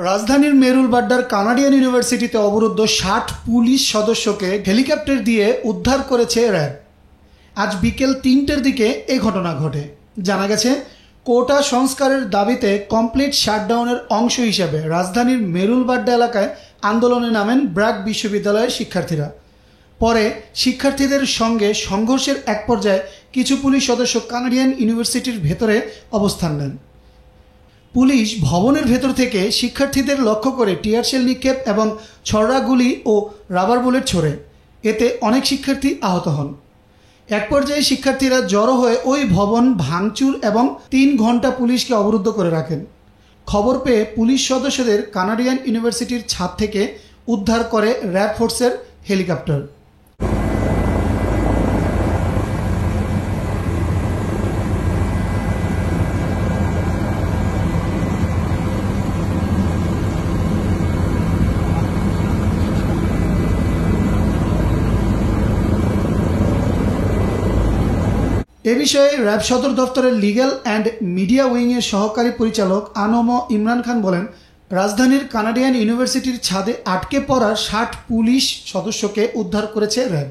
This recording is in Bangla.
রাজধানীর মেরুলবাড্ডার কানাডিয়ান ইউনিভার্সিটিতে অবরুদ্ধ ৬০ পুলিশ সদস্যকে হেলিকপ্টার দিয়ে উদ্ধার করেছে র্যাব। আজ বিকেল ৩টের দিকে এই ঘটনা ঘটে। জানা গেছে, কোটা সংস্কারের দাবিতে কমপ্লিট শাটডাউনের অংশ হিসেবে রাজধানীর মেরুলবাড্ডা এলাকায় আন্দোলনে নামেন ব্র্যাক বিশ্ববিদ্যালয়ের শিক্ষার্থীরা। পরে শিক্ষার্থীদের সঙ্গে সংঘর্ষের এক পর্যায়ে কিছু পুলিশ সদস্য কানাডিয়ান ইউনিভার্সিটির ভেতরে অবস্থান নেন। পুলিশ ভবনের ভেতর থেকে শিক্ষার্থীদের লক্ষ্য করে টিয়ারশেল নিক্ষেপ এবং ছড়া গুলি ও রাবার বুলেট ছোড়ে। এতে অনেক শিক্ষার্থী আহত হন। এক পর্যায়ে শিক্ষার্থীরা জড়ো হয়ে ওই ভবন ভাঙচুর এবং ৩ ঘন্টা পুলিশকে অবরুদ্ধ করে রাখেন। খবর পেয়ে পুলিশ সদস্যদের কানাডিয়ান ইউনিভার্সিটির ছাদ থেকে উদ্ধার করে র্যাব ফোর্সের হেলিকপ্টার। এ বিষয়ে র্যাব সদর দফতরের লিগ্যাল অ্যান্ড মিডিয়া উইংয়ের সহকারী পরিচালক আনম ইমরান খান বলেন, রাজধানীর কানাডিয়ান ইউনিভার্সিটির ছাদে আটকে পড়া ৬০ পুলিশ সদস্যকে উদ্ধার করেছে র্যাব।